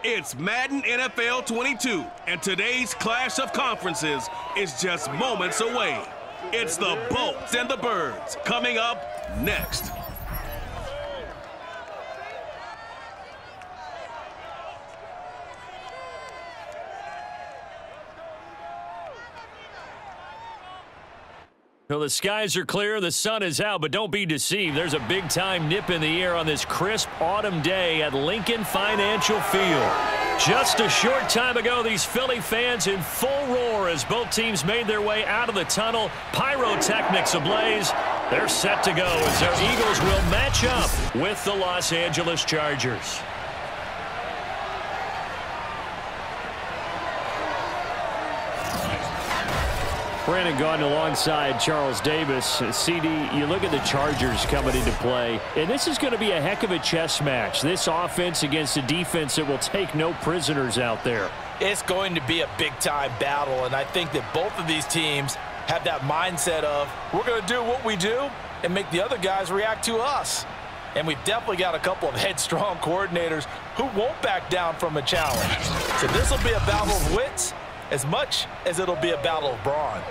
It's Madden NFL 22, and today's clash of conferences is just moments away. It's the Bolts and the Birds coming up next. Well, the skies are clear, the sun is out, but don't be deceived. There's a big-time nip in the air on this crisp autumn day at Lincoln Financial Field. Just a short time ago, these Philly fans in full roar as both teams made their way out of the tunnel. Pyrotechnics ablaze. They're set to go as their Eagles will match up with the Los Angeles Chargers. Brandon Gaudin alongside Charles Davis. CD, you look at the Chargers coming into play, and this is going to be a heck of a chess match. This offense against a defense that will take no prisoners out there. It's going to be a big-time battle, and I think that both of these teams have that mindset of, we're going to do what we do and make the other guys react to us. And we've definitely got a couple of headstrong coordinators who won't back down from a challenge. So this will be a battle of wits as much as it'll be a battle of brawn.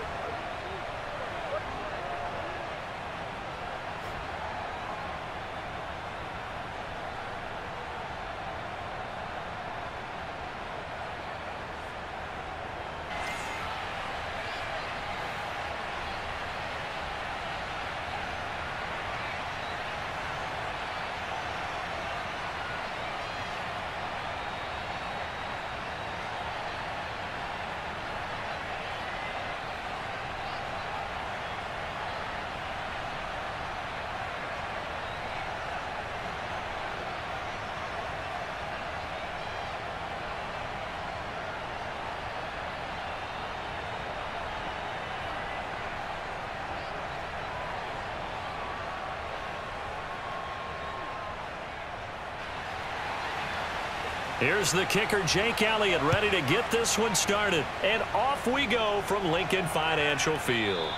Here's the kicker, Jake Elliott, ready to get this one started. And off we go from Lincoln Financial Field.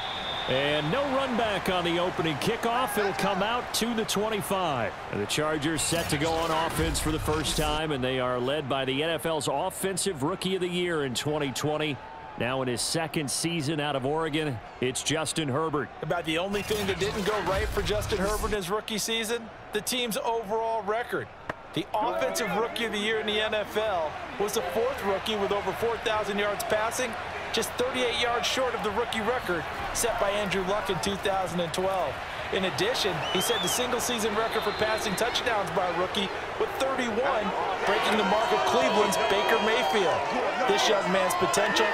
And no run back on the opening kickoff. It'll come out to the 25. And the Chargers set to go on offense for the first time, and they are led by the NFL's Offensive Rookie of the Year in 2020. Now in his second season out of Oregon, it's Justin Herbert. About the only thing that didn't go right for Justin Herbert in his rookie season, the team's overall record. The Offensive Rookie of the Year in the NFL was the fourth rookie with over 4,000 yards passing, just 38 yards short of the rookie record set by Andrew Luck in 2012. In addition, he set the single-season record for passing touchdowns by a rookie with 31, breaking the mark of Cleveland's Baker Mayfield. This young man's potential,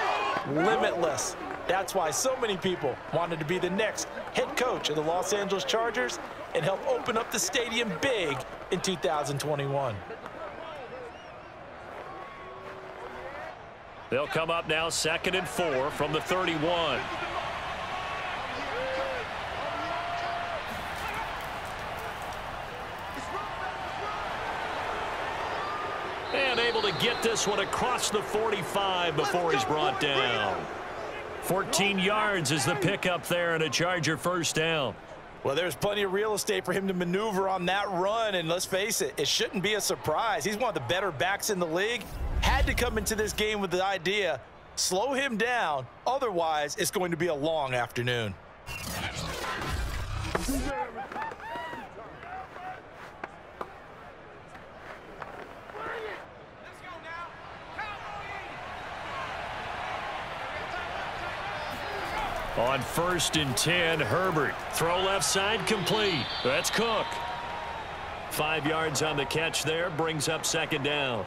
limitless. That's why so many people wanted to be the next head coach of the Los Angeles Chargers and help open up the stadium big in 2021. They'll come up now 2nd and 4 from the 31. And able to get this one across the 45 before he's brought down. 14 yards is the pickup there and a Charger first down. Well, there's plenty of real estate for him to maneuver on that run, and let's face it, it shouldn't be a surprise. He's one of the better backs in the league. Had to come into this game with the idea, slow him down, otherwise it's going to be a long afternoon. On 1st and 10, Herbert. Throw left side complete. That's Cook. 5 yards on the catch there. Brings up 2nd down.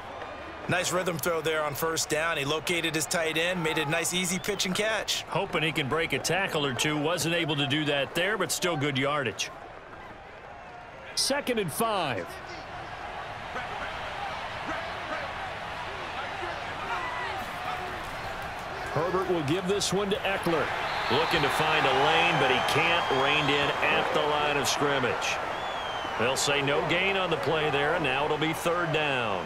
Nice rhythm throw there on 1st down. He located his tight end, made it a nice easy pitch and catch. Hoping he can break a tackle or two. Wasn't able to do that there, but still good yardage. 2nd and 5. Herbert will give this one to Eckler. Looking to find a lane, but he can't. Reined in at the line of scrimmage. They'll say no gain on the play there, and now it'll be 3rd down.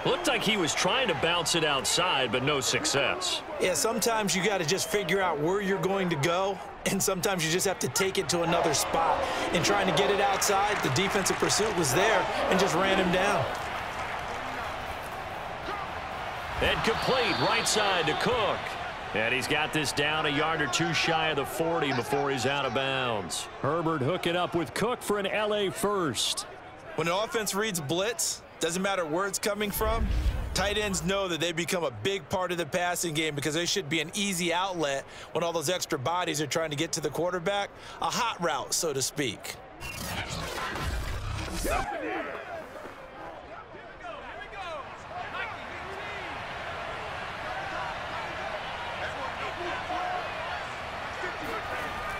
Looked like he was trying to bounce it outside, but no success. Yeah, sometimes you got to just figure out where you're going to go, and sometimes you just have to take it to another spot. In trying to get it outside, the defensive pursuit was there and just ran him down. And complete right side to Cook. And he's got this down a yard or two shy of the 40 before he's out of bounds. Herbert hooking up with Cook for an LA first. When an offense reads blitz, doesn't matter where it's coming from, tight ends know that they become a big part of the passing game because they should be an easy outlet when all those extra bodies are trying to get to the quarterback. A hot route, so to speak.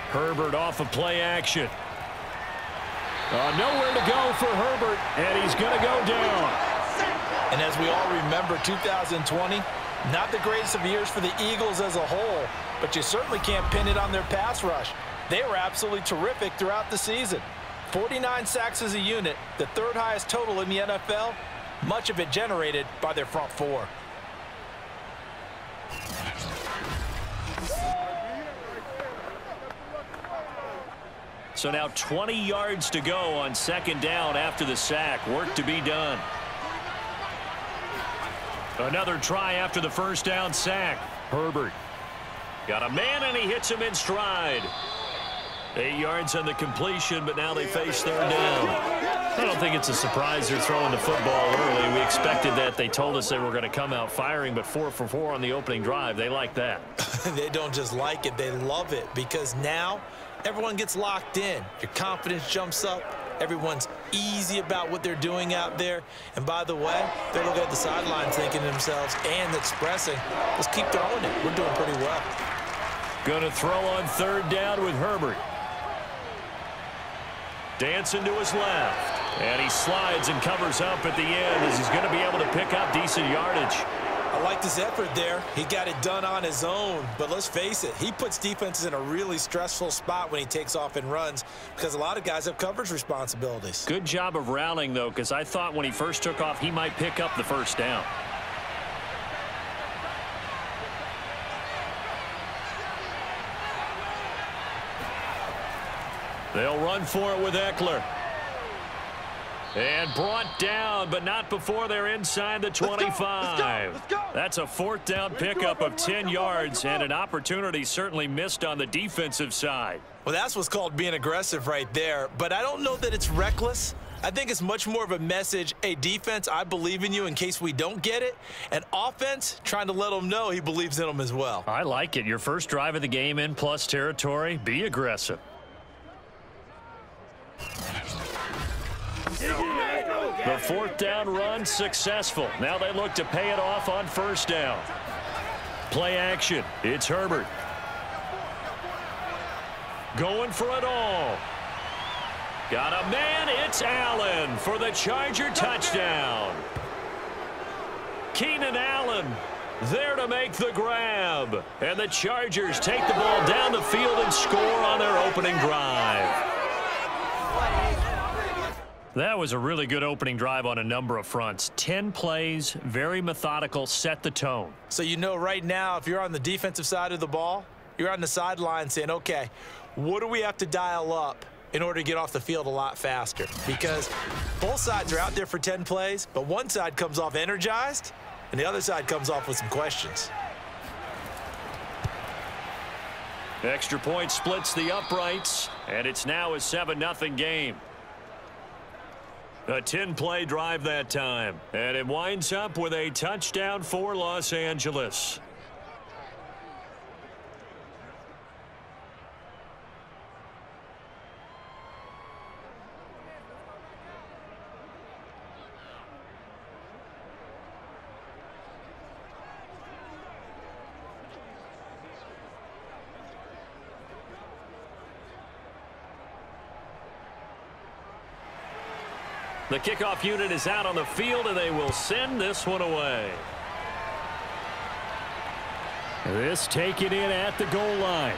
Herbert off of play action. Nowhere to go for Herbert, and he's going to go down. And as we all remember, 2020, not the greatest of years for the Eagles as a whole, but you certainly can't pin it on their pass rush. They were absolutely terrific throughout the season. 49 sacks as a unit, the third highest total in the NFL, much of it generated by their front four. So now 20 yards to go on second down after the sack. Work to be done. Another try after the first down sack. Herbert got a man, and he hits him in stride. 8 yards on the completion, but now they face third down. I don't think it's a surprise they're throwing the football early. We expected that. They told us they were going to come out firing, but 4 for 4 on the opening drive. They like that. They don't just like it, they love it, because now everyone gets locked in. Your confidence jumps up. Everyone's easy about what they're doing out there. And by the way, they're looking at the sidelines thinking to themselves and expressing, let's keep throwing it. We're doing pretty well. Going to throw on third down with Herbert. Dancing to his left. And he slides and covers up at the end as he's going to be able to pick up decent yardage. I liked his effort there. He got it done on his own. But let's face it, he puts defenses in a really stressful spot when he takes off and runs because a lot of guys have coverage responsibilities. Good job of rallying, though, because I thought when he first took off, he might pick up the first down. They'll run for it with Eckler. And brought down, but not before they're inside the 25. Let's go. That's a fourth down pickup of 10 yards and an opportunity certainly missed on the defensive side. Well, that's what's called being aggressive right there. But I don't know that it's reckless. I think it's much more of a message, hey, defense, I believe in you in case we don't get it. And offense, trying to let them know he believes in them as well. I like it. Your first drive of the game in plus territory, be aggressive. The fourth down run successful. Now they look to pay it off on first down. Play action. It's Herbert. Going for it all. Got a man. It's Allen for the Charger touchdown. Keenan Allen there to make the grab. And the Chargers take the ball down the field and score on their opening drive. That was a really good opening drive on a number of fronts. 10 plays, very methodical, set the tone. So you know right now, if you're on the defensive side of the ball, you're on the sideline saying, okay, what do we have to dial up in order to get off the field a lot faster? Because both sides are out there for 10 plays, but one side comes off energized, and the other side comes off with some questions. Extra point splits the uprights, and it's now a 7-0 game. A 10-play drive that time, and it winds up with a touchdown for Los Angeles. The kickoff unit is out on the field, and they will send this one away. This taken in at the goal line.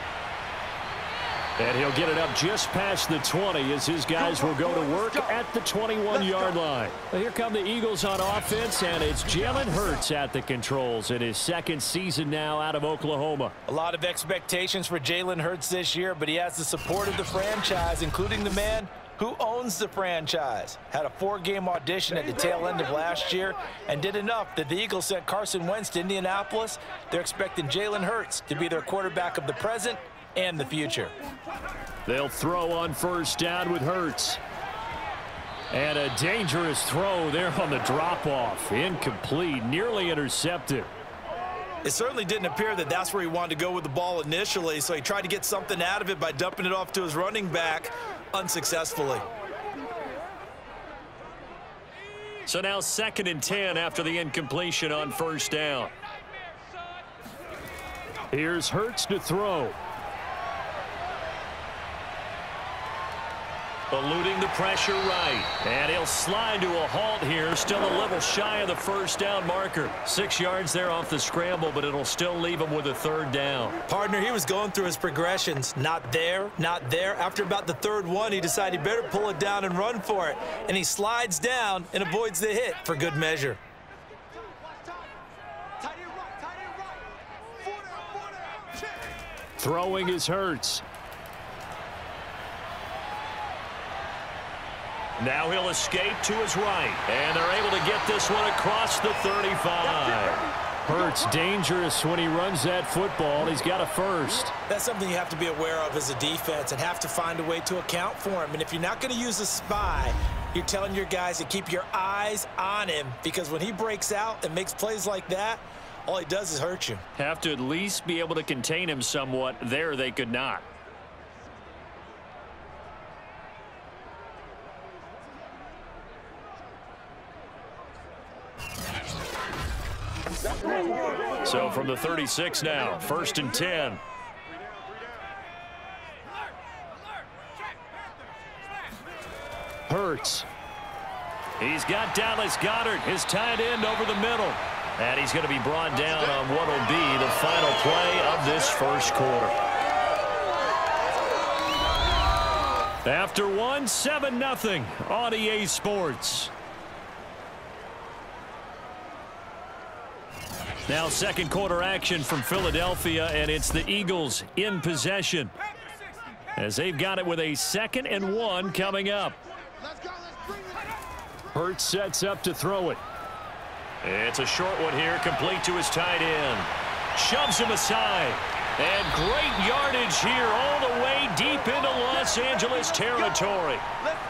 And he'll get it up just past the 20 as his guys will go to work at the 21-yard line. Well, here come the Eagles on offense, and it's Jalen Hurts at the controls in his second season now out of Oklahoma. A lot of expectations for Jalen Hurts this year, but he has the support of the franchise, including the man who owns the franchise, had a 4-game audition at the tail end of last year, and did enough that the Eagles sent Carson Wentz to Indianapolis. They're expecting Jalen Hurts to be their quarterback of the present and the future. They'll throw on first down with Hurts. And a dangerous throw there on the drop-off. Incomplete, nearly intercepted. It certainly didn't appear that that's where he wanted to go with the ball initially, so he tried to get something out of it by dumping it off to his running back unsuccessfully. So now 2nd and 10 after the incompletion on first down. Here's Hurts to throw. Eluding the pressure right. And he'll slide to a halt here. Still a little shy of the first down marker. 6 yards there off the scramble, but it'll still leave him with a 3rd down. Partner, he was going through his progressions. Not there, not there. After about the 3rd one, he decided he better pull it down and run for it. And he slides down and avoids the hit for good measure. Throwing is Hurts. Now he'll escape to his right. And they're able to get this one across the 35. Hurts dangerous when he runs that football. He's got a first. That's something you have to be aware of as a defense and have to find a way to account for him. And if you're not going to use a spy, you're telling your guys to keep your eyes on him, because when he breaks out and makes plays like that, all he does is hurt you. Have to at least be able to contain him somewhat. There they could not. So from the 36 now, 1st and 10. Hurts. He's got Dallas Goedert, his tight end, over the middle. And he's going to be brought down on what will be the final play of this first quarter. After one, 7-0 on EA Sports. Now 2nd quarter action from Philadelphia, and it's the Eagles in possession, as they've got it with a 2nd and 1 coming up. Hurts sets up to throw it. It's a short one here, complete to his tight end. Shoves him aside. And great yardage here all the way deep into Los Angeles territory.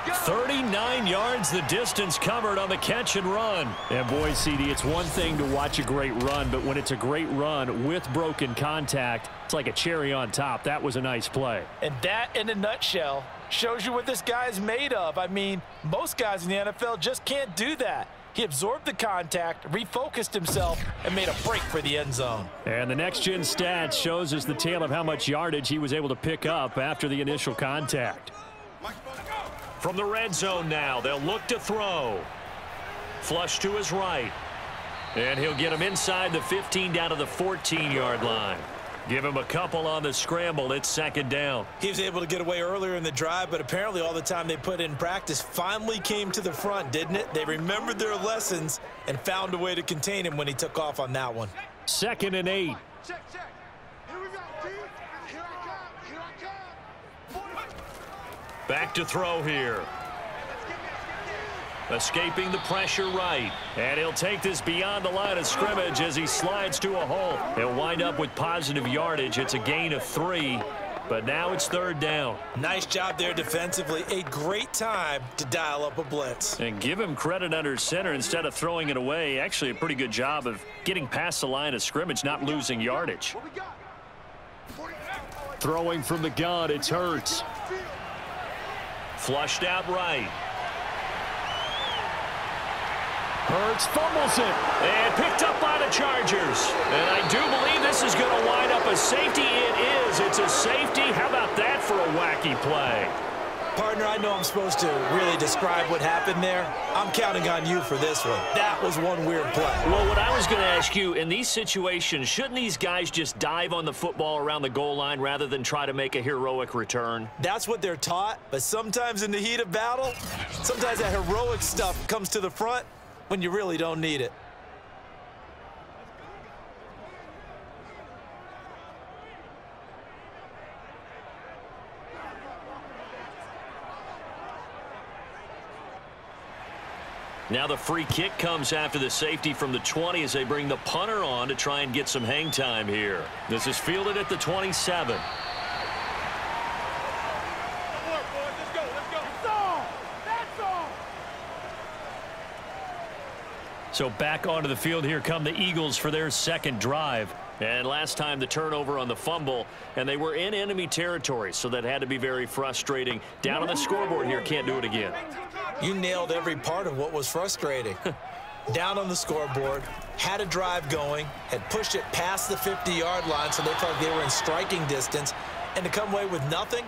39 yards the distance covered on the catch and run. And boy, CD, it's one thing to watch a great run, but when it's a great run with broken contact, it's like a cherry on top. That was a nice play. And that, in a nutshell, shows you what this guy is made of. I mean, most guys in the NFL just can't do that. He absorbed the contact, refocused himself, and made a break for the end zone. And the next-gen stats shows us the tale of how much yardage he was able to pick up after the initial contact. From the red zone now, they'll look to throw. Flush to his right. And he'll get him inside the 15 down to the 14-yard line. Give him a couple on the scramble. It's 2nd down. He was able to get away earlier in the drive, but apparently all the time they put in practice finally came to the front, didn't it? They remembered their lessons and found a way to contain him when he took off on that one. 2nd and 8. Back to throw here. Escaping the pressure right. And he'll take this beyond the line of scrimmage as he slides to a hole. He'll wind up with positive yardage. It's a gain of 3, but now it's 3rd down. Nice job there defensively. A great time to dial up a blitz. And give him credit under center instead of throwing it away. Actually a pretty good job of getting past the line of scrimmage, not losing yardage. Throwing from the gun, it's Hurts. Flushed out right. Hurts fumbles it and picked up by the Chargers. And I do believe this is going to wind up a safety. It is. It's a safety. How about that for a wacky play? Partner, I know I'm supposed to really describe what happened there. I'm counting on you for this one. That was one weird play. Well, what I was going to ask you, in these situations, shouldn't these guys just dive on the football around the goal line rather than try to make a heroic return? That's what they're taught, but sometimes in the heat of battle, sometimes that heroic stuff comes to the front when you really don't need it. Now the free kick comes after the safety from the 20 as they bring the punter on to try and get some hang time here. This is fielded at the 27. So back onto the field here come the Eagles for their second drive. And last time the turnover on the fumble, and they were in enemy territory, so that had to be very frustrating. Down on the scoreboard here, can't do it again. You nailed every part of what was frustrating. Down on the scoreboard, had a drive going, had pushed it past the 50-yard line so they felt they were in striking distance, and to come away with nothing,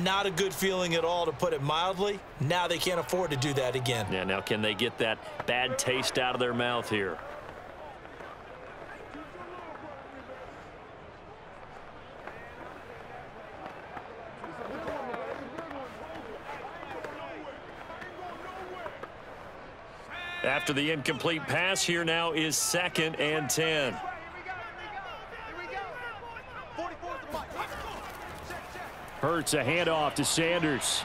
not a good feeling at all, to put it mildly. Now they can't afford to do that again. Yeah, now can they get that bad taste out of their mouth here? After the incomplete pass, here now is 2nd and 10. Hurts a handoff to Sanders.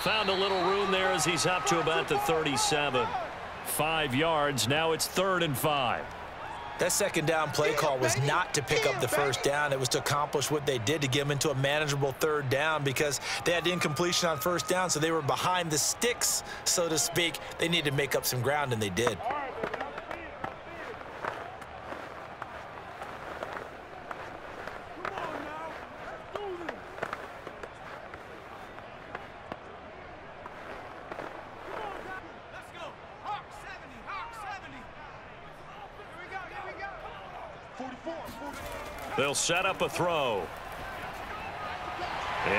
Found a little room there as he's up to about the 37. 5 yards. Now it's 3rd and 5. That second down play call was not to pick up the first down. It was to accomplish what they did, to get them into a manageable 3rd down, because they had incompletion on 1st down, so they were behind the sticks, so to speak. They needed to make up some ground, and they did. They'll set up a throw.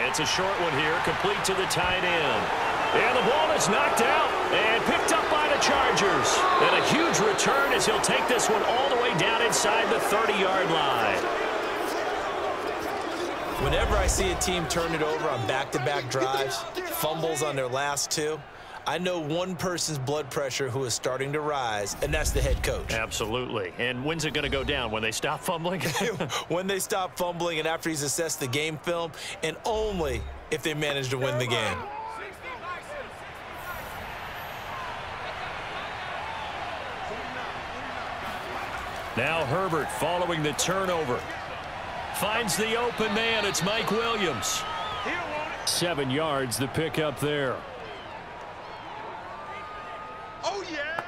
It's a short one here, complete to the tight end. And the ball is knocked out and picked up by the Chargers. And a huge return as he'll take this one all the way down inside the 30-yard line. Whenever I see a team turn it over on back-to-back drives, fumbles on their last 2, I know one person's blood pressure who is starting to rise, and that's the head coach. Absolutely. And when's it going to go down? When they stop fumbling? When they stop fumbling and after he's assessed the game film, and only if they manage to win the game. Now Herbert following the turnover. Finds the open man. It's Mike Williams. 7 yards, the pickup there. Oh, yeah.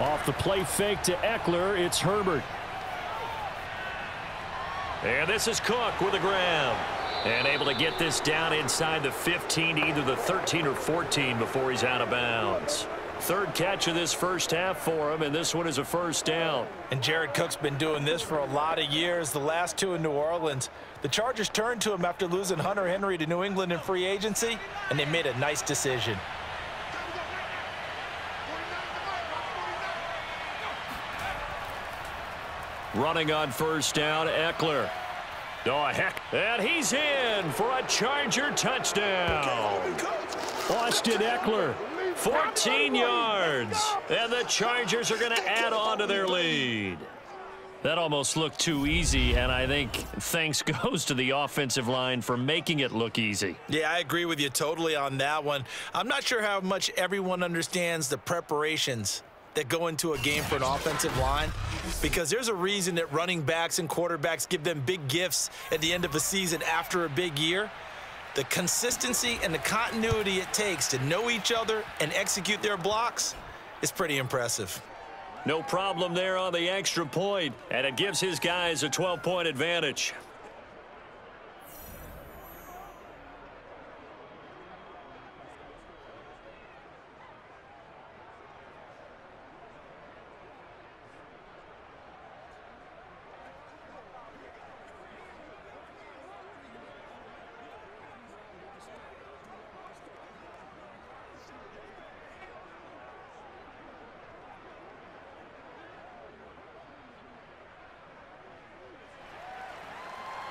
Off the play fake to Eckler, it's Herbert. And this is Cook with a grab. And able to get this down inside the 15 to either the 13 or 14 before he's out of bounds. 3rd catch of this first half for him, and this one is a 1st down. And Jared Cook's been doing this for a lot of years, the last 2 in New Orleans. The Chargers turned to him after losing Hunter Henry to New England in free agency, and they made a nice decision. Running on 1st down, Eckler. Oh, heck. And he's in for a Charger touchdown. Austin Eckler, 14 yards. And the Chargers are going to add on to their lead. That almost looked too easy, and I think thanks goes to the offensive line for making it look easy. Yeah, I agree with you totally on that one. I'm not sure how much everyone understands the preparations that go into a game for an offensive line, because there's a reason that running backs and quarterbacks give them big gifts at the end of a season after a big year. The consistency and the continuity it takes to know each other and execute their blocks is pretty impressive. No problem there on the extra point, and it gives his guys a 12-point advantage.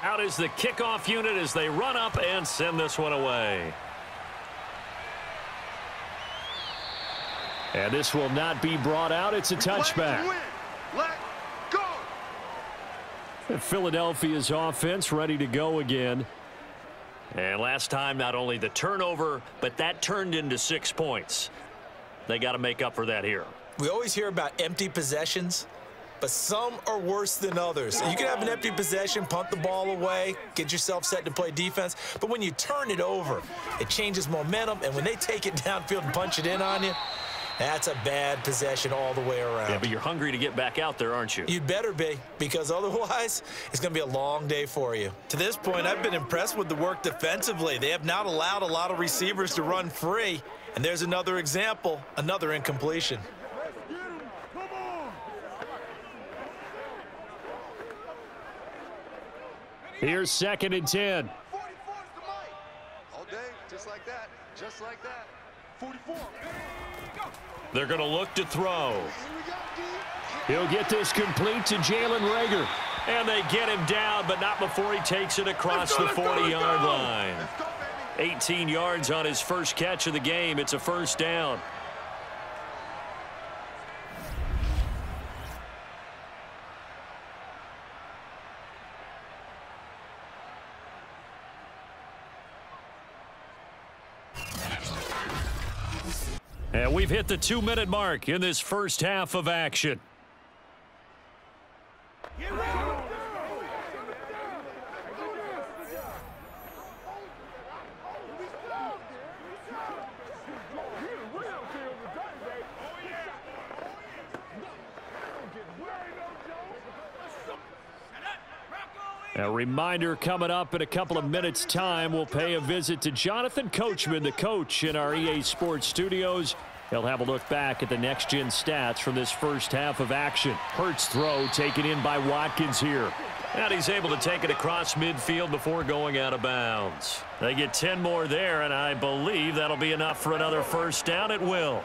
Out is the kickoff unit as they run up and send this one away. And this will not be brought out. It's a touchback. Philadelphia's offense ready to go again. And last time, not only the turnover, but that turned into 6 points. They got to make up for that here. We always hear about empty possessions, but some are worse than others. You can have an empty possession, punt the ball away, get yourself set to play defense, but when you turn it over, it changes momentum, and when they take it downfield and punch it in on you, that's a bad possession all the way around. Yeah, but you're hungry to get back out there, aren't you? You'd better be, because otherwise it's going to be a long day for you. To this point, I've been impressed with the work defensively. They have not allowed a lot of receivers to run free, and there's another example, another incompletion. Here's 2nd and 10. All day, just like that, just like that. 44. They're going to look to throw. He'll get this complete to Jalen Reagor. And they get him down, but not before he takes it across the 40-yard line. 18 yards on his first catch of the game. It's a first down. And we've hit the 2-minute mark in this first half of action. A reminder coming up in a couple of minutes' time, we'll pay a visit to Jonathan Coachman, the coach in our EA Sports studios. He'll have a look back at the next-gen stats from this first half of action. Hurts throw taken in by Watkins here. And he's able to take it across midfield before going out of bounds. They get 10 more there, and I believe that'll be enough for another first down. It will.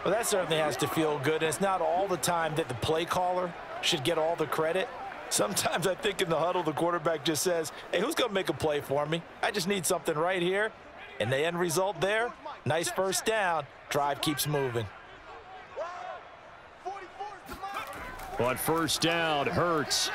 Well, that certainly has to feel good. And it's not all the time that the play caller should get all the credit. Sometimes I think in the huddle, the quarterback just says, hey, who's going to make a play for me? I just need something right here. And the end result there, nice first down. Drive keeps moving. On first down, Hurts.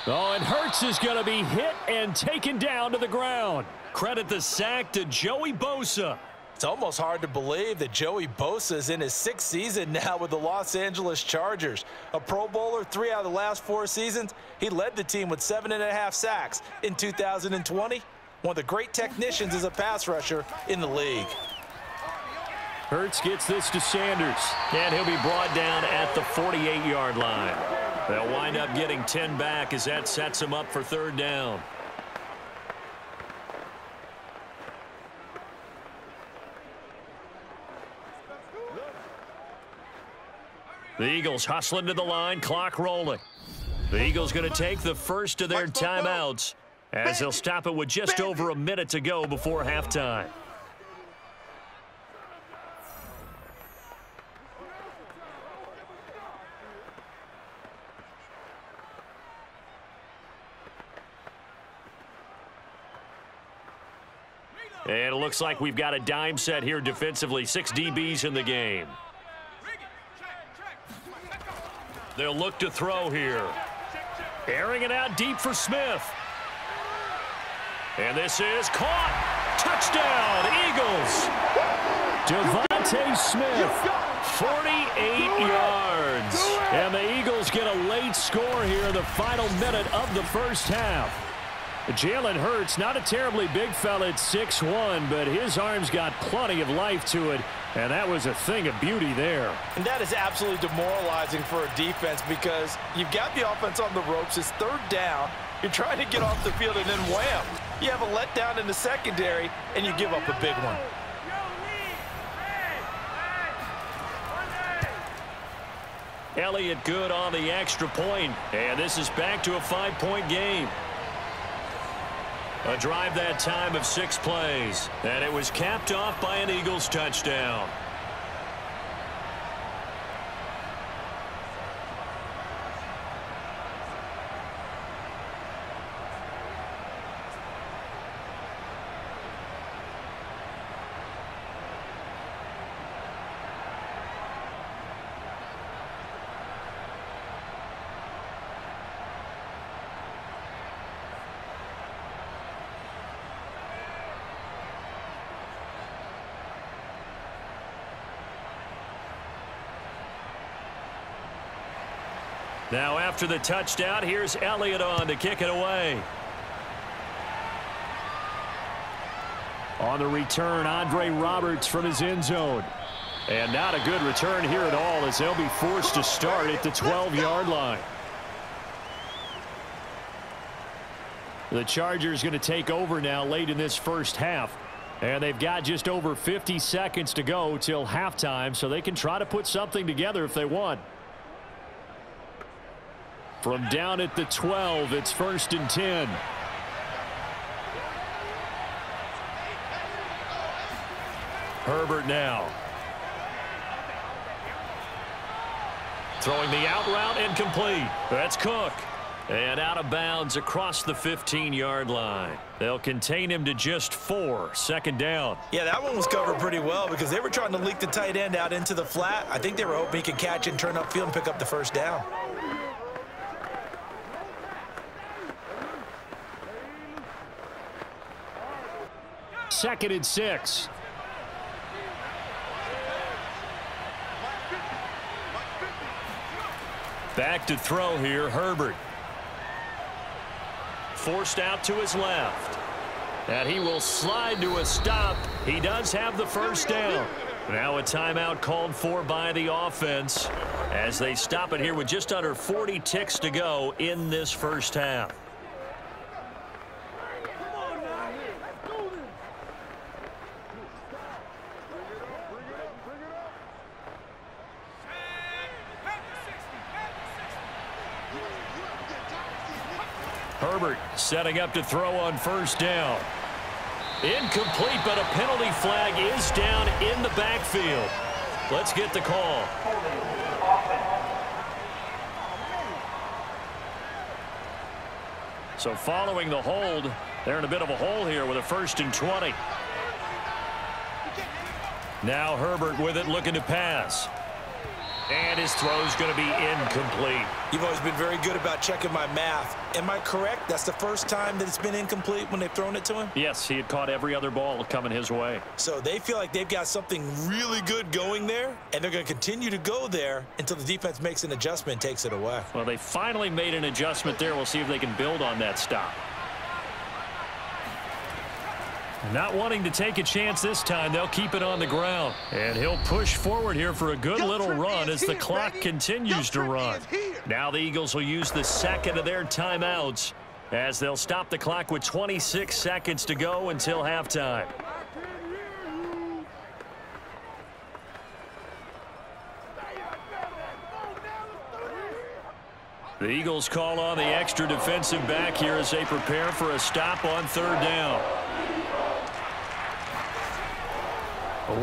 Oh, and Hurts is going to be hit and taken down to the ground. Credit the sack to Joey Bosa. It's almost hard to believe that Joey Bosa is in his 6th season now with the Los Angeles Chargers. A Pro Bowler 3 out of the last 4 seasons. He led the team with 7.5 sacks in 2020. One of the great technicians as a pass rusher in the league. Hurts gets this to Sanders, and he'll be brought down at the 48-yard line. They'll wind up getting 10 back as that sets him up for 3rd down. The Eagles hustling to the line, clock rolling. The Eagles going to take the first of their timeouts as they'll stop it with just over a minute to go before halftime. And it looks like we've got a dime set here defensively. 6 DBs in the game. They'll look to throw here. Airing it out deep for Smith. And this is caught. Touchdown, Eagles. Devontae Smith, 48 yards. And the Eagles get a late score here in the final minute of the first half. Jalen Hurts, not a terribly big fella at 6'1", but his arms got plenty of life to it, and that was a thing of beauty there. And that is absolutely demoralizing for a defense because you've got the offense on the ropes. It's 3rd down. You're trying to get off the field, and then wham, you have a letdown in the secondary, and you give up a big one. Elliott good on the extra point, and this is back to a 5-point game. A drive that time of 6 plays, and it was capped off by an Eagles touchdown. Now after the touchdown, here's Elliott on to kick it away. On the return, Andre Roberts from his end zone. And not a good return here at all as they'll be forced to start at the 12-yard line. The Chargers going to take over now late in this first half. And they've got just over 50 seconds to go till halftime, so they can try to put something together if they want. From down at the 12, it's 1st and 10. Herbert now. Throwing the out route incomplete. That's Cook. And out of bounds across the 15-yard line. They'll contain him to just 4. 2nd down. Yeah, that one was covered pretty well because they were trying to leak the tight end out into the flat. I think they were hoping he could catch and turn upfield and pick up the 1st down. Second and 6. Back to throw here, Herbert. Forced out to his left. And he will slide to a stop. He does have the 1st down. Now a timeout called for by the offense as they stop it here with just under 40 ticks to go in this first half. Herbert setting up to throw on 1st down. Incomplete, but a penalty flag is down in the backfield. Let's get the call. So following the hold, they're in a bit of a hole here with a 1st and 20. Now Herbert with it, looking to pass. And his throw's going to be incomplete. You've always been very good about checking my math. Am I correct? That's the first time that it's been incomplete when they've thrown it to him? Yes, he had caught every other ball coming his way. So they feel like they've got something really good going there, and they're going to continue to go there until the defense makes an adjustment and takes it away. Well, they finally made an adjustment there. We'll see if they can build on that stop. Not wanting to take a chance this time, they'll keep it on the ground. And he'll push forward here for a good little run as the clock continues to run. Now the Eagles will use the 2nd of their timeouts as they'll stop the clock with 26 seconds to go until halftime. The Eagles call on the extra defensive back here as they prepare for a stop on 3rd down.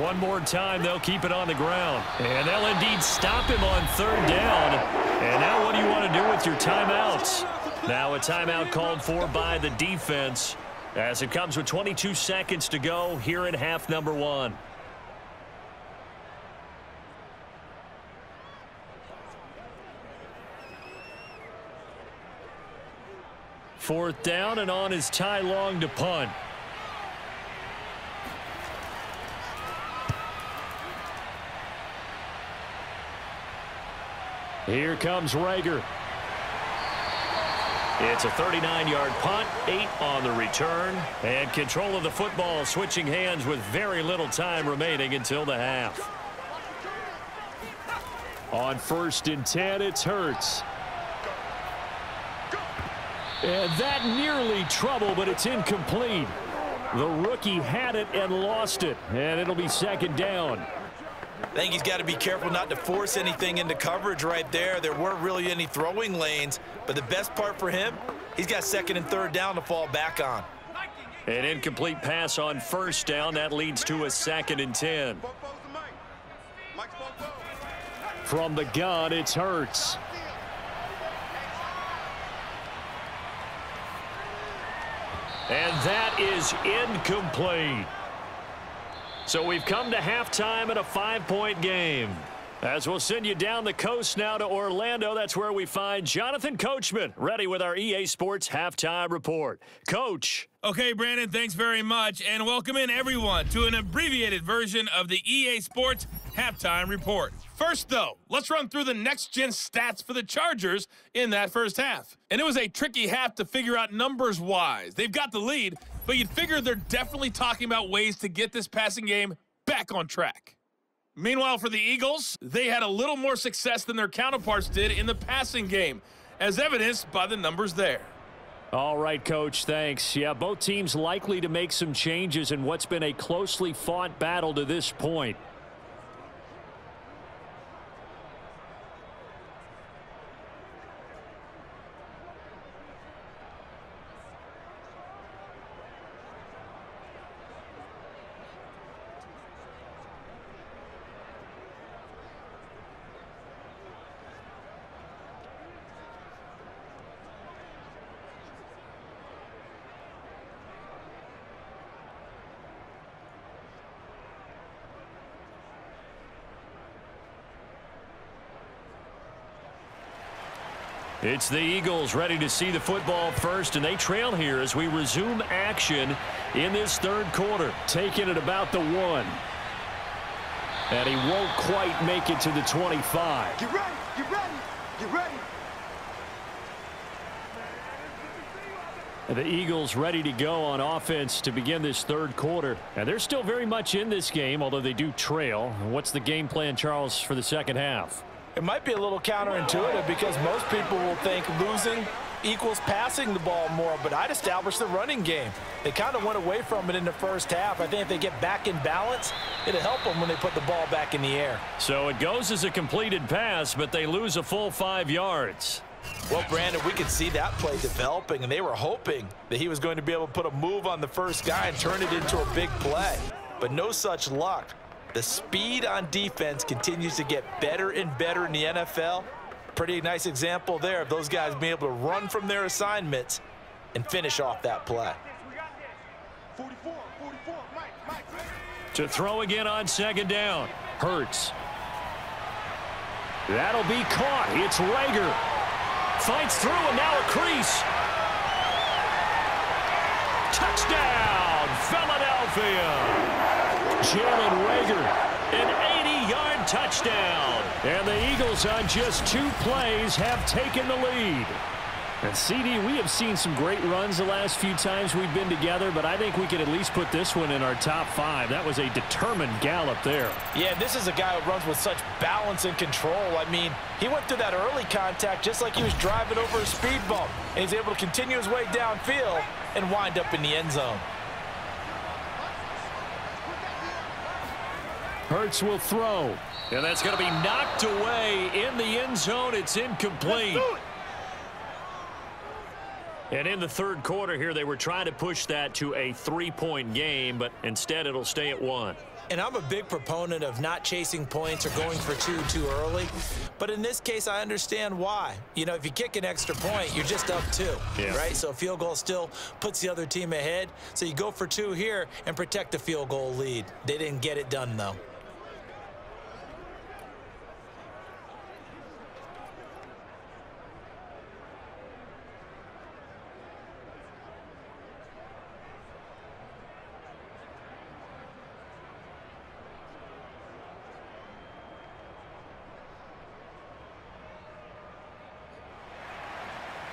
One more time, they'll keep it on the ground. And they'll indeed stop him on 3rd down. And now what do you want to do with your timeouts? Now a timeout called for by the defense as it comes with 22 seconds to go here in half number 1. Fourth down, and on is Ty Long to punt. Here comes Rager. It's a 39-yard punt, 8 on the return, and control of the football switching hands with very little time remaining until the half. On 1st and 10, it's Hurts. And that nearly trouble, but it's incomplete. The rookie had it and lost it, and it'll be 2nd down. I think he's got to be careful not to force anything into coverage right there. There weren't really any throwing lanes, but the best part for him, he's got 2nd and 3rd down to fall back on. An incomplete pass on 1st down. That leads to a 2nd and 10. From the gun, it's Hurts. And that is incomplete. So we've come to halftime in a 5-point game. As we'll send you down the coast now to Orlando, that's where we find Jonathan Coachman, ready with our EA Sports Halftime Report. Coach. Okay, Brandon, thanks very much, and welcome in everyone to an abbreviated version of the EA Sports Halftime Report. First, though, let's run through the next-gen stats for the Chargers in that first half. And it was a tricky half to figure out numbers-wise. They've got the lead, but you'd figure they're definitely talking about ways to get this passing game back on track. Meanwhile, for the Eagles, they had a little more success than their counterparts did in the passing game, as evidenced by the numbers there. All right, Coach, thanks. Yeah, both teams likely to make some changes in what's been a closely fought battle to this point. It's the Eagles ready to see the football first, and they trail here as we resume action in this third quarter. Taking it about the 1. And he won't quite make it to the 25. Get ready, get ready, get ready. The Eagles ready to go on offense to begin this third quarter. And they're still very much in this game, although they do trail. What's the game plan, Charles, for the second half? It might be a little counterintuitive because most people will think losing equals passing the ball more, but I'd establish the running game. They kind of went away from it in the first half. I think if they get back in balance, it'll help them when they put the ball back in the air. So it goes as a completed pass, but they lose a full 5 yards. Well, Brandon, we could see that play developing, and they were hoping that he was going to be able to put a move on the first guy and turn it into a big play, but no such luck. The speed on defense continues to get better and better in the NFL. Pretty nice example there of those guys being able to run from their assignments and finish off that play. 44, Mike. To throw again on second down. Hurts. That'll be caught. It's Rager. Fights through and now a crease. Touchdown, Philadelphia. Jalen Rager, an 80-yard touchdown. And the Eagles on just 2 plays have taken the lead. And CD, we have seen some great runs the last few times we've been together, but I think we can at least put this one in our top 5. That was a determined gallop there. Yeah, this is a guy who runs with such balance and control. I mean, he went through that early contact just like he was driving over a speed bump. And he's able to continue his way downfield and wind up in the end zone. Hurts will throw. And that's going to be knocked away in the end zone. It's incomplete. And in the third quarter here, they were trying to push that to a 3-point game, but instead it'll stay at 1. And I'm a big proponent of not chasing points or going for 2 too early. But in this case, I understand why. You know, if you kick an extra point, you're just up 2, right? So a field goal still puts the other team ahead. So you go for 2 here and protect the field goal lead. They didn't get it done, though.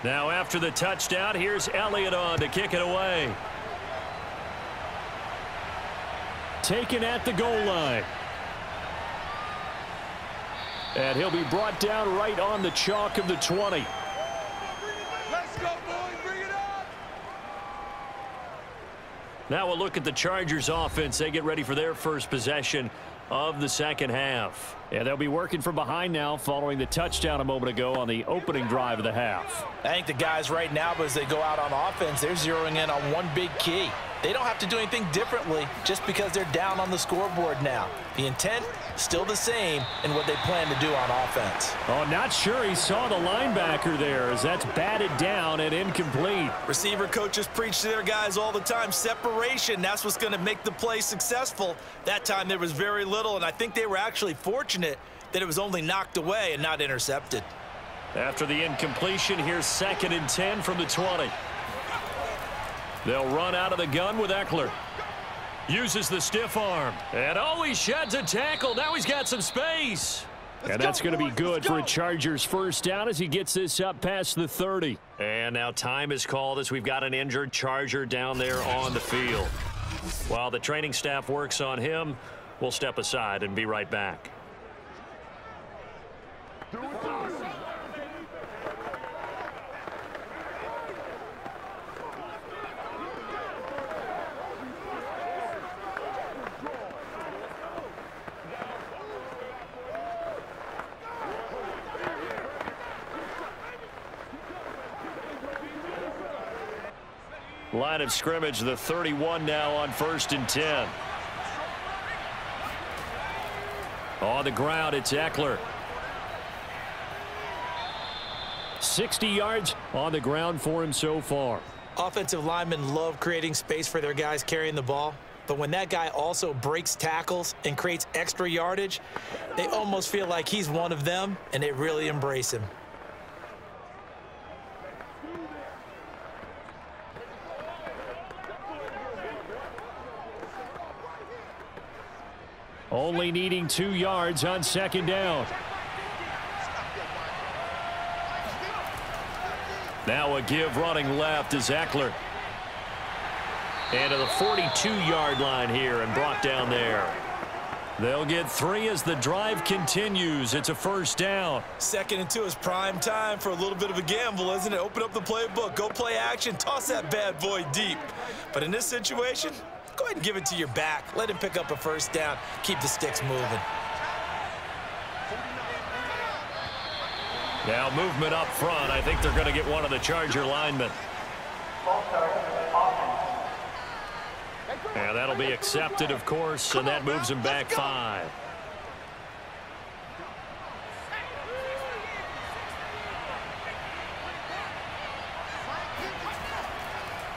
Now after the touchdown, here's Elliott on to kick it away. Taken at the goal line. And he'll be brought down right on the chalk of the 20. Let's go, boys. Bring it up. Now we'll look at the Chargers offense. They get ready for their first possession of the second half. Yeah, they'll be working from behind now following the touchdown a moment ago on the opening drive of the half. I think the guys right now, as they go out on offense, they're zeroing in on one big key. They don't have to do anything differently just because they're down on the scoreboard now. The intent, still the same in what they plan to do on offense. Oh, not sure he saw the linebacker there as that's batted down and incomplete. Receiver coaches preach to their guys all the time. Separation, that's what's going to make the play successful. That time there was very little, and I think they were actually fortunate that it was only knocked away and not intercepted. After the incompletion, here's 2nd and 10 from the 20. They'll run out of the gun with Eckler. Uses the stiff arm. And he sheds a tackle. Now he's got some space. And that's going to be good for a Chargers first down as he gets this up past the 30. And now time is called as we've got an injured Charger down there on the field. While the training staff works on him, we'll step aside and be right back. Line of scrimmage, the 31 now on 1st and 10. On the ground, it's Eckler. 60 yards on the ground for him so far. Offensive linemen love creating space for their guys carrying the ball. But when that guy also breaks tackles and creates extra yardage, they almost feel like he's one of them, and they really embrace him. Only needing 2 yards on 2nd down. Now a give running left is Eckler. And to the 42-yard line here and brought down there. They'll get 3 as the drive continues. It's a first down. 2nd and 2 is prime time for a little bit of a gamble, isn't it? Open up the playbook, go play action, toss that bad boy deep. But in this situation, go ahead and give it to your back. Let him pick up a first down. Keep the sticks moving. Now movement up front. I think they're going to get one of the Charger linemen. And that'll be accepted, of course, and that moves him back 5.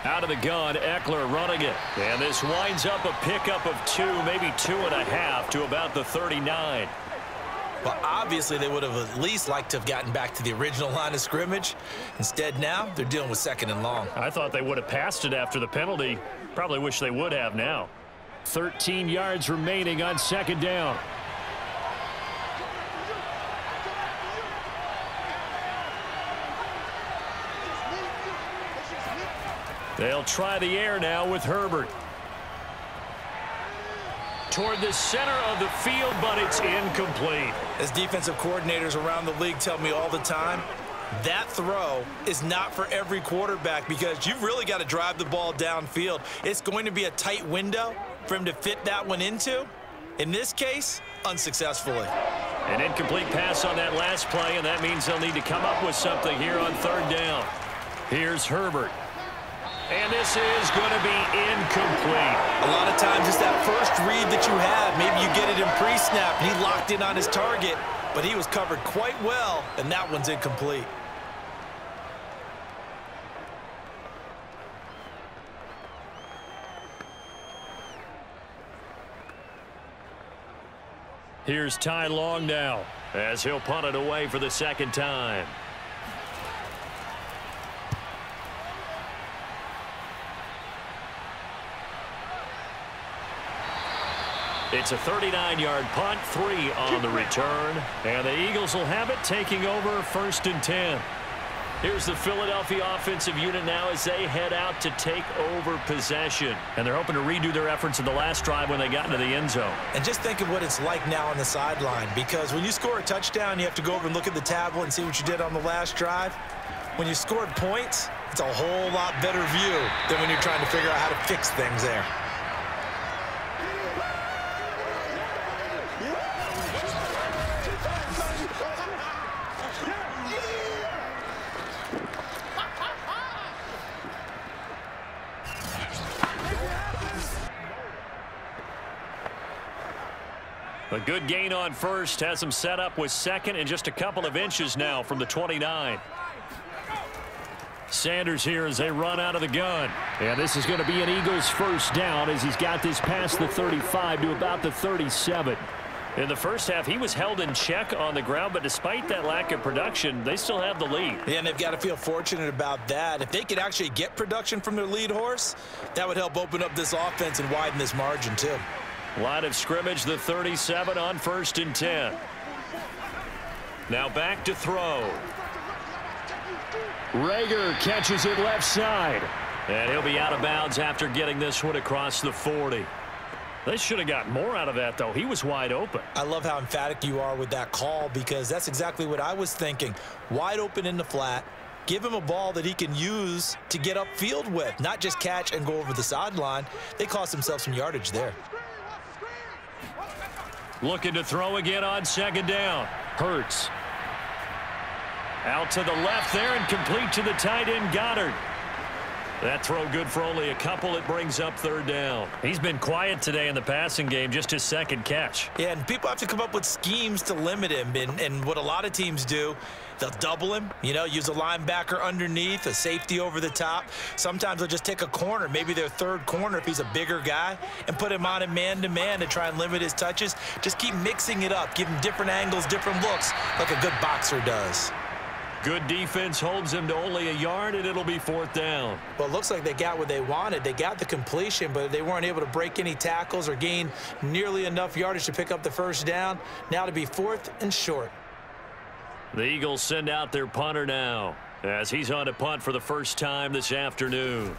Out of the gun, Eckler running it. And this winds up a pickup of 2, maybe 2.5 to about the 39. Well, obviously they would have at least liked to have gotten back to the original line of scrimmage. Instead now, they're dealing with 2nd and long. I thought they would have passed it after the penalty. Probably wish they would have now. 13 yards remaining on 2nd down. They'll try the air now with Herbert. Toward the center of the field, but it's incomplete. As defensive coordinators around the league tell me all the time, that throw is not for every quarterback because you've really got to drive the ball downfield. It's going to be a tight window for him to fit that one into. In this case, unsuccessfully. An incomplete pass on that last play, and that means they'll need to come up with something here on 3rd down. Here's Herbert. And this is going to be incomplete. A lot of times it's that first read that you have. Maybe you get it in pre-snap, and he locked in on his target, but he was covered quite well, and that one's incomplete. Here's Ty Long now as he'll punt it away for the 2nd time. It's a 39-yard punt, 3 on the return. And the Eagles will have it, taking over 1st and 10. Here's the Philadelphia offensive unit now as they head out to take over possession. And they're hoping to redo their efforts in the last drive when they got into the end zone. And just think of what it's like now on the sideline, because when you score a touchdown, you have to go over and look at the tablet and see what you did on the last drive. When you scored points, it's a whole lot better view than when you're trying to figure out how to fix things there. A good gain on 1st, has him set up with 2nd and just a couple of inches now from the 29. Sanders here as they run out of the gun. And this is going to be an Eagles first down as he's got this past the 35 to about the 37. In the first half, he was held in check on the ground, but despite that lack of production, they still have the lead. Yeah, and they've got to feel fortunate about that. If they could actually get production from their lead horse, that would help open up this offense and widen this margin, too. Line of scrimmage, the 37 on 1st and 10. Now back to throw. Rager catches it left side. And he'll be out of bounds after getting this one across the 40. They should have got more out of that, though. He was wide open. I love how emphatic you are with that call, because that's exactly what I was thinking. Wide open in the flat. Give him a ball that he can use to get upfield with, not just catch and go over the sideline. They cost themselves some yardage there. Looking to throw again on 2nd down. Hurts. Out to the left there and complete to the tight end, Goddard. That throw good for only a couple. It brings up 3rd down. He's been quiet today in the passing game, just his 2nd catch. Yeah, and people have to come up with schemes to limit him. And what a lot of teams do, they'll double him, use a linebacker underneath, a safety over the top. Sometimes they'll just take a corner, maybe their 3rd corner if he's a bigger guy, and put him on a man-to-man to try and limit his touches. Just keep mixing it up, give him different angles, different looks, like a good boxer does. Good defense holds him to only a yard, and it'll be 4th down. Well, it looks like they got what they wanted. They got the completion, but they weren't able to break any tackles or gain nearly enough yardage to pick up the 1st down. Now to be 4th and short. The Eagles send out their punter now, as he's on to punt for the first time this afternoon.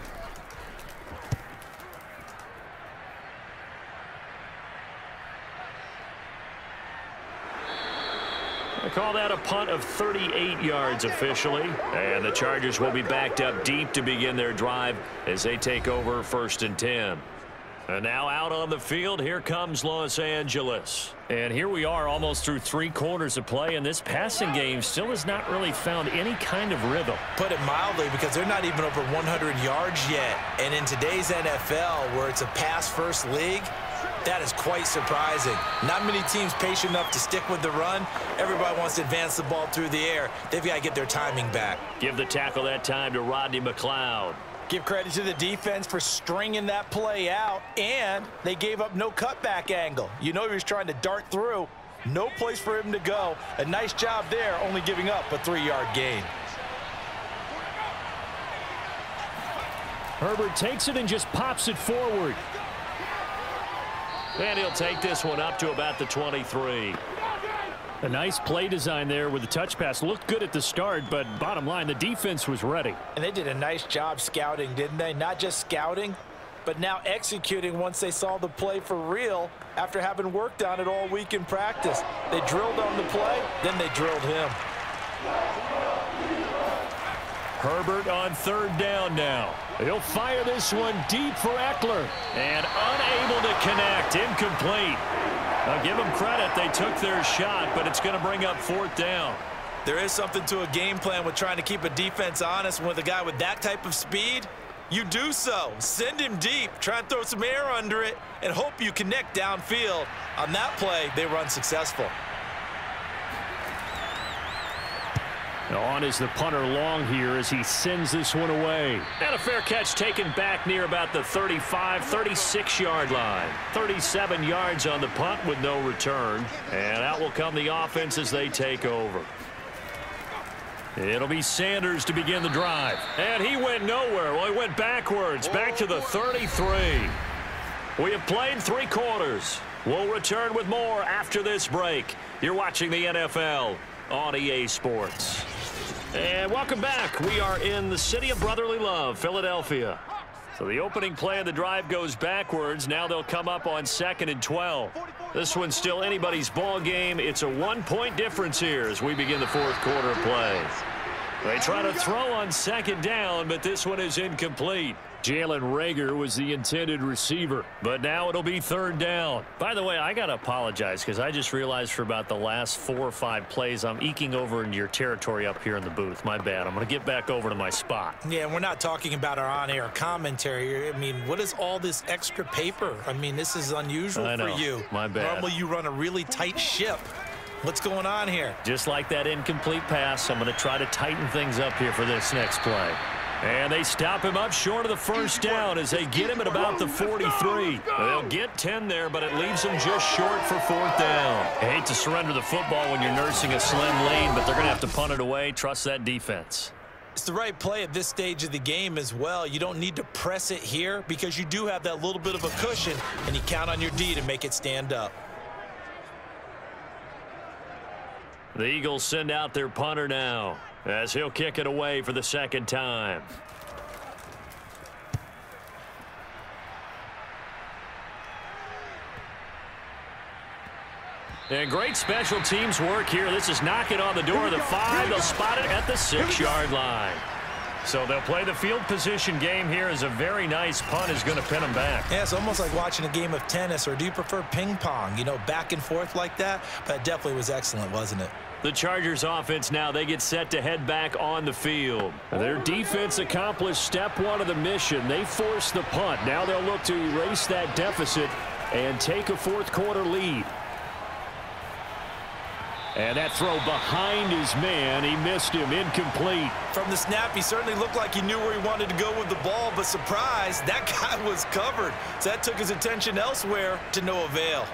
I call that a punt of 38 yards officially. And the Chargers will be backed up deep to begin their drive as they take over 1st and 10. And now out on the field, here comes Los Angeles. And here we are almost through 3 quarters of play, and this passing game still has not really found any kind of rhythm. Put it mildly, because they're not even over 100 yards yet. And in today's NFL, where it's a pass-first league, that is quite surprising. Not many teams patient enough to stick with the run. Everybody wants to advance the ball through the air. They've got to get their timing back. Give the tackle that time to Rodney McLeod. Give credit to the defense for stringing that play out, and they gave up no cutback angle. He was trying to dart through. No place for him to go. A nice job there, only giving up a 3-yard gain. Herbert takes it and just pops it forward. And he'll take this one up to about the 23. A nice play design there with the touch pass. Looked good at the start, but bottom line, the defense was ready. And they did a nice job scouting, didn't they? Not just scouting, but now executing once they saw the play for real after having worked on it all week in practice. They drilled on the play, then they drilled him. Herbert on 3rd down now. He'll fire this one deep for Eckler. And unable to connect. Incomplete. Now give them credit. They took their shot, but it's going to bring up 4th down. There is something to a game plan with trying to keep a defense honest. With a guy with that type of speed, you do so. Send him deep. Try and throw some air under it and hope you connect downfield. On that play, they run successful. On is the punter long here as he sends this one away. And a fair catch taken back near about the 35, 36-yard line. 37 yards on the punt with no return. And out will come the offense as they take over. It'll be Sanders to begin the drive. And he went nowhere. Well, he went backwards, back to the 33. We have played 3 quarters. We'll return with more after this break. You're watching the NFL on EA Sports. And welcome back. We are in the city of brotherly love, Philadelphia. So the opening play of the drive goes backwards. Now they'll come up on 2nd and 12. This one's still anybody's ball game. It's a 1-point difference here as we begin the 4th quarter of play. They try to throw on 2nd down, but this one is incomplete. Jalen Rager was the intended receiver, but now it'll be 3rd down. By the way, I got to apologize because I just realized for about the last 4 or 5 plays, I'm eking over into your territory up here in the booth. My bad. I'm going to get back over to my spot. Yeah, and we're not talking about our on-air commentary. I mean, what is all this extra paper? I mean, this is unusual for you. My bad. Normally you run a really tight ship. What's going on here? Just like that incomplete pass, I'm going to try to tighten things up here for this next play. And they stop him up short of the first down as they get him at about the 43. They'll get 10 there, but it leaves them just short for fourth down. I hate to surrender the football when you're nursing a slim lead, but they're going to have to punt it away. Trust that defense. It's the right play at this stage of the game as well. You don't need to press it here because you do have that little bit of a cushion, and you count on your D to make it stand up. The Eagles send out their punter now as he'll kick it away for the second time. And great special teams work here. This is knocking on the door of the 5. They'll spot it at the 6-yard line. So they'll play the field position game here as a very nice punt is going to pin them back. Yeah, it's almost like watching a game of tennis, or do you prefer ping pong? You know, back and forth like that? But it definitely was excellent, wasn't it? The Chargers offense now, they get set to head back on the field. Their defense accomplished step 1 of the mission. They forced the punt. Now they'll look to erase that deficit and take a fourth-quarter lead. And that throw behind his man, he missed him, incomplete. From the snap, he certainly looked like he knew where he wanted to go with the ball, but surprise, that guy was covered. So that took his attention elsewhere to no avail.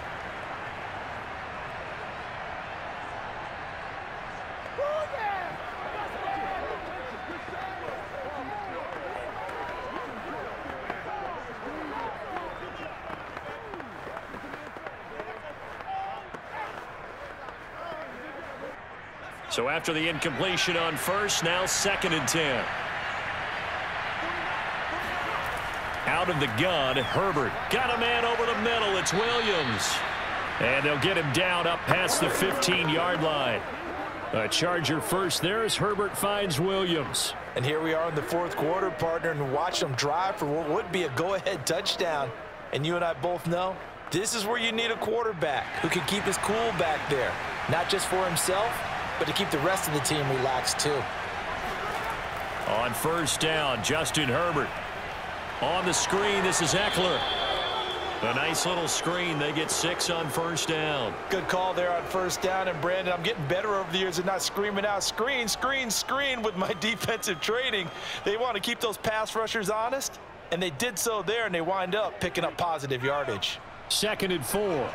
So after the incompletion on first, now 2nd and 10. Out of the gun, Herbert. Got a man over the middle. It's Williams. And they'll get him down up past the 15-yard line. A Charger first there as Herbert finds Williams. And here we are in the fourth quarter, partner, and watch them drive for what would be a go-ahead touchdown. And you and I both know this is where you need a quarterback who can keep his cool back there. Not just for himself, but to keep the rest of the team relaxed too. On first down, Justin Herbert. On the screen, this is Eckler. A nice little screen. They get 6 on first down. Good call there on first down. And Brandon, I'm getting better over the years at not screaming out screen, screen, screen with my defensive training. They want to keep those pass rushers honest, and they did so there, and they wind up picking up positive yardage. 2nd and 4.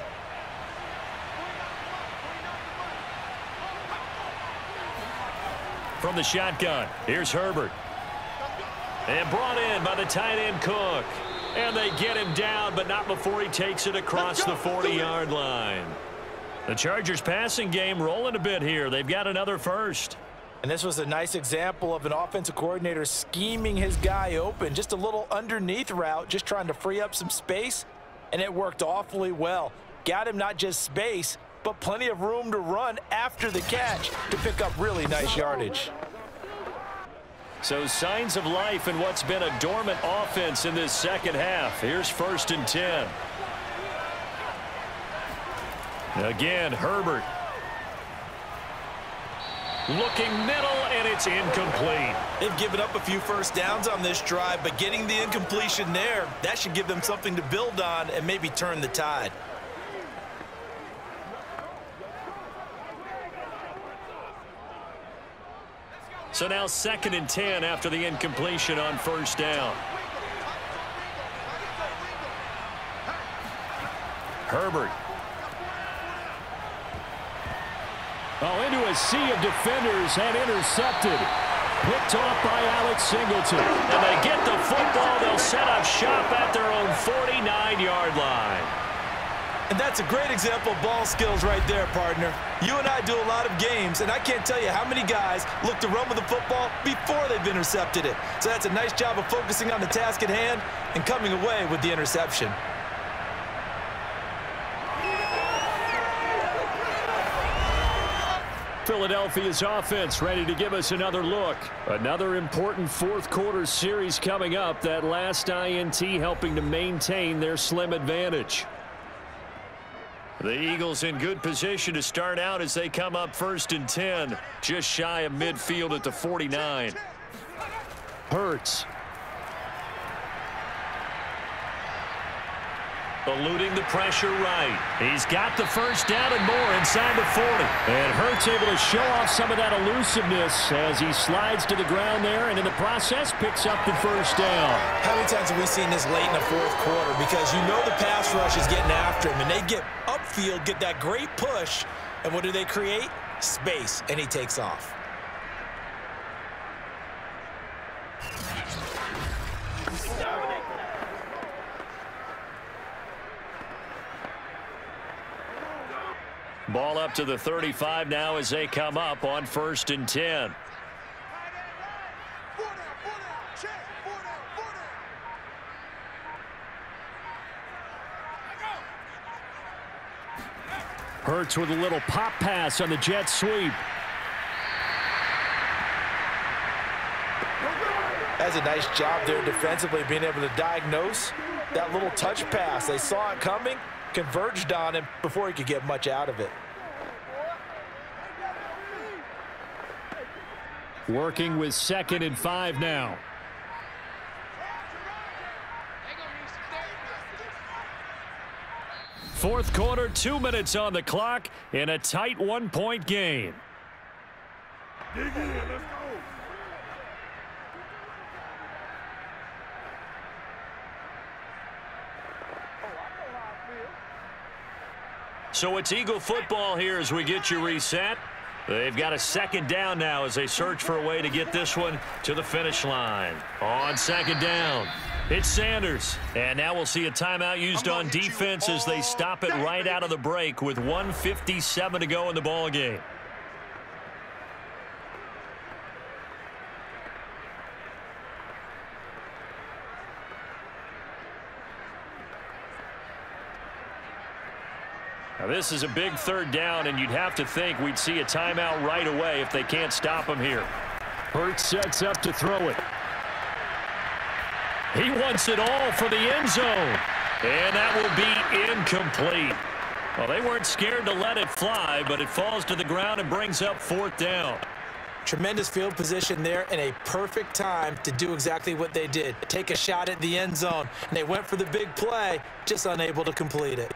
From the shotgun, here's Herbert. And brought in by the tight end Cook. And they get him down, but not before he takes it across the 40-yard line. The Chargers passing game rolling a bit here. They've got another first. And this was a nice example of an offensive coordinator scheming his guy open. Just a little underneath route, just trying to free up some space. And it worked awfully well. Got him not just space, but plenty of room to run after the catch to pick up really nice yardage. So signs of life in what's been a dormant offense in this second half. Here's 1st and 10. Again, Herbert. Looking middle, and it's incomplete. They've given up a few first downs on this drive, but getting the incompletion there, that should give them something to build on and maybe turn the tide. So now 2nd and 10 after the incompletion on first down. Herbert. Oh, into a sea of defenders and intercepted. Picked off by Alex Singleton. And they get the football. They'll set up shop at their own 49-yard line. And that's a great example of ball skills right there, partner. You and I do a lot of games, and I can't tell you how many guys look to run with the football before they've intercepted it. So that's a nice job of focusing on the task at hand and coming away with the interception. Philadelphia's offense ready to give us another look. Another important fourth quarter series coming up. That last INT helping to maintain their slim advantage. The Eagles in good position to start out as they come up 1st and 10. Just shy of midfield at the 49. Hurts. Eluding the pressure right. He's got the first down and more inside the 40. And Hurts able to show off some of that elusiveness as he slides to the ground there and in the process picks up the first down. How many times have we seen this late in the fourth quarter? Because you know the pass rush is getting after him, and they get upfield, get that great push, and what do they create? Space, and he takes off. Ball up to the 35 now as they come up on 1st and 10. Hurts with a little pop pass on the jet sweep. That's a nice job there defensively, being able to diagnose that little touch pass. They saw it coming, converged on him before he could get much out of it. Working with 2nd and 5 now. Fourth quarter, 2 minutes on the clock in a tight 1-point game. Dig in, let's go. So it's Eagle football here as we get you reset. They've got a 2nd down now as they search for a way to get this one to the finish line. On 2nd down, it's Sanders. And now we'll see a timeout used on defense as they stop it right out of the break with 1:57 to go in the ball game. Now this is a big 3rd down, and you'd have to think we'd see a timeout right away if they can't stop him here. Hurts sets up to throw it. He wants it all for the end zone. And that will be incomplete. Well, they weren't scared to let it fly, but it falls to the ground and brings up 4th down. Tremendous field position there and a perfect time to do exactly what they did. Take a shot at the end zone. And they went for the big play, just unable to complete it.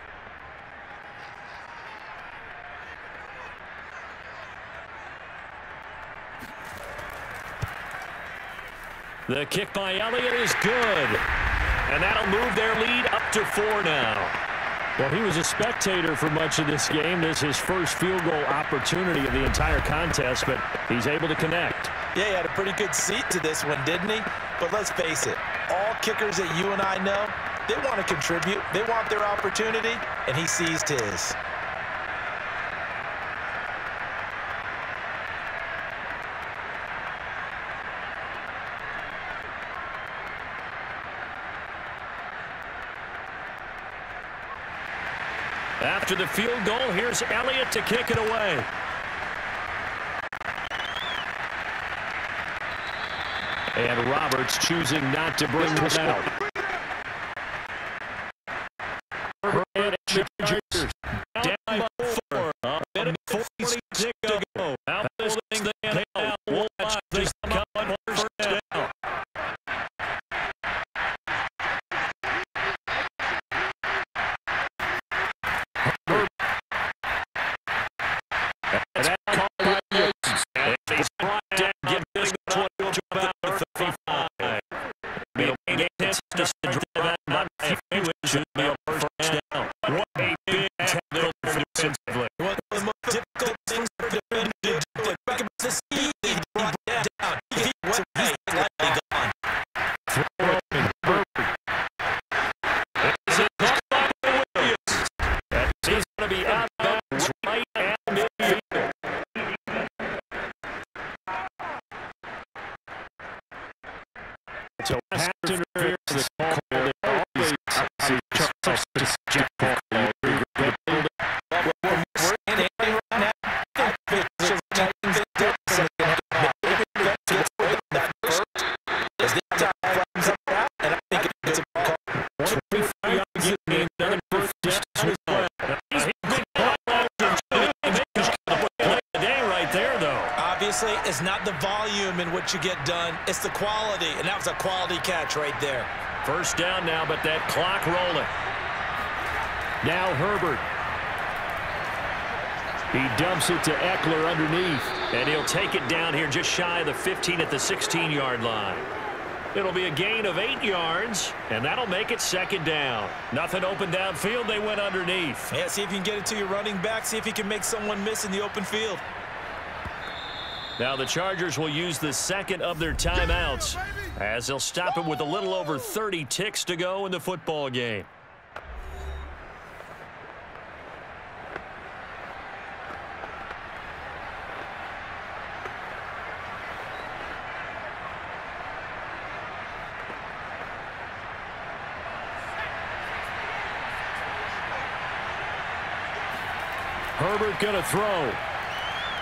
The kick by Elliott is good. And that'll move their lead up to 4 now. Well, he was a spectator for much of this game. This is his first field goal opportunity of the entire contest, but he's able to connect. Yeah, he had a pretty good seat to this one, didn't he? But let's face it, all kickers that you and I know, they want to contribute. They want their opportunity, and he seized his. After the field goal, here's Elliott to kick it away. And Roberts choosing not to bring this out. Down by 4. A minute 46 to go. Now this thing they now will watch this come on 1st down. So pass interference the call. They always see Jeff Call. It's not the volume in which you get done, it's the quality, and that was a quality catch right there. First down now, but that clock rolling. Now Herbert. He dumps it to Eckler underneath. And he'll take it down here just shy of the 15 at the 16-yard line. It'll be a gain of 8 yards, and that'll make it second down. Nothing open downfield. They went underneath. Yeah, see if you can get it to your running back. See if you can make someone miss in the open field. Now the Chargers will use the second of their timeouts as they'll stop it with a little over 30 ticks to go in the football game. Herbert going to throw.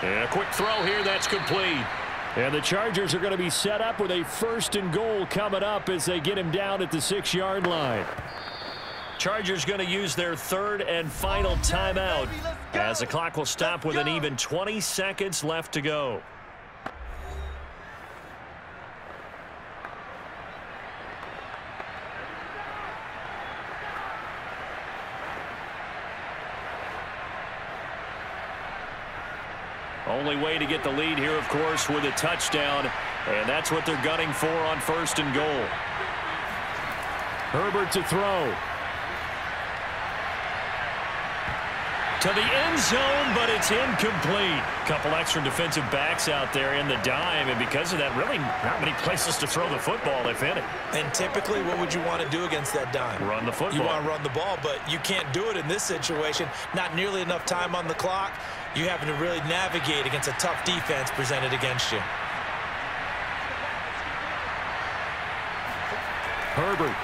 And a quick throw here, that's complete. And the Chargers are going to be set up with a 1st and goal coming up as they get him down at the 6-yard line. Chargers going to use their 3rd and final timeout as the clock will stop with an even 20 seconds left to go. Only way to get the lead here, of course, with a touchdown, and that's what they're gunning for on 1st and goal. Herbert to throw. To the end zone, but it's incomplete. Couple extra defensive backs out there in the dime, and because of that, really not many places to throw the football, if any. And typically, what would you want to do against that dime? Run the football. You want to run the ball, but you can't do it in this situation. Not nearly enough time on the clock. You having to really navigate against a tough defense presented against you. Herbert.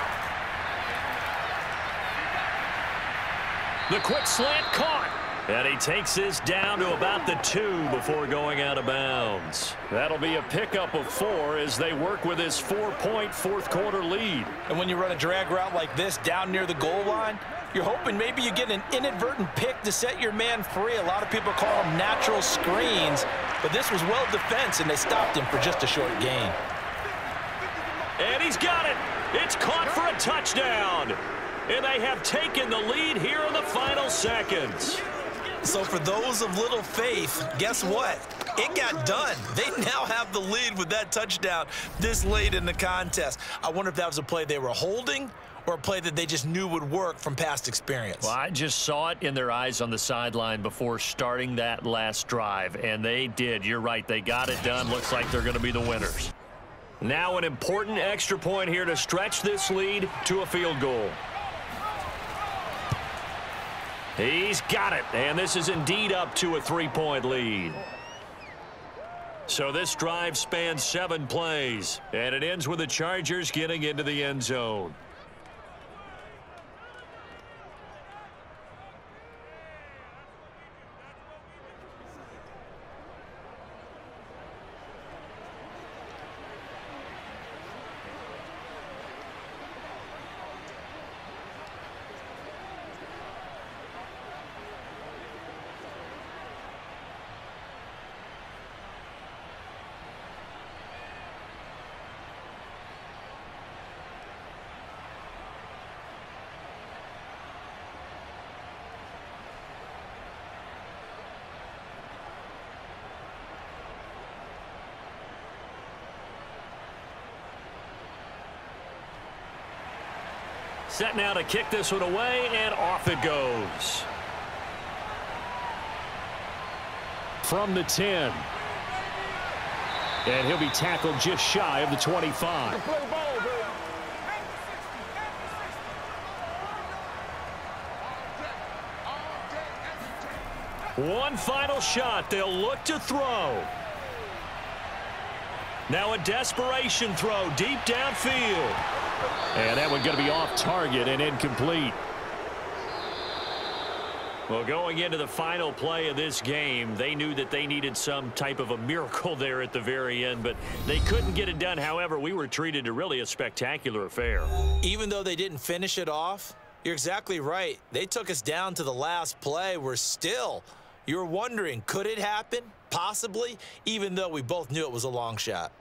The quick slant caught. And he takes this down to about the 2 before going out of bounds. That'll be a pickup of 4 as they work with his 4-point 4th quarter lead. And when you run a drag route like this down near the goal line, you're hoping maybe you get an inadvertent pick to set your man free. A lot of people call them natural screens, but this was well defense, and they stopped him for just a short gain. And he's got it. It's caught for a touchdown. And they have taken the lead here in the final seconds. So for those of little faith, guess what? It got done. They now have the lead with that touchdown this late in the contest. I wonder if that was a play they were holding or a play that they just knew would work from past experience. Well, I just saw it in their eyes on the sideline before starting that last drive, and they did. You're right. They got it done. Looks like they're going to be the winners. Now an important extra point here to stretch this lead to a field goal. He's got it, and this is indeed up to a 3-point lead. So this drive spans 7 plays, and it ends with the Chargers getting into the end zone. Set now to kick this one away, and off it goes. From the 10. And he'll be tackled just shy of the 25. One final shot. They'll look to throw. Now a desperation throw deep downfield. And that one going to be off target and incomplete. Well, going into the final play of this game, they knew that they needed some type of a miracle there at the very end, but they couldn't get it done. However, we were treated to really a spectacular affair. Even though they didn't finish it off, you're exactly right. They took us down to the last play. We're still, you're wondering, could it happen? Possibly, even though we both knew it was a long shot.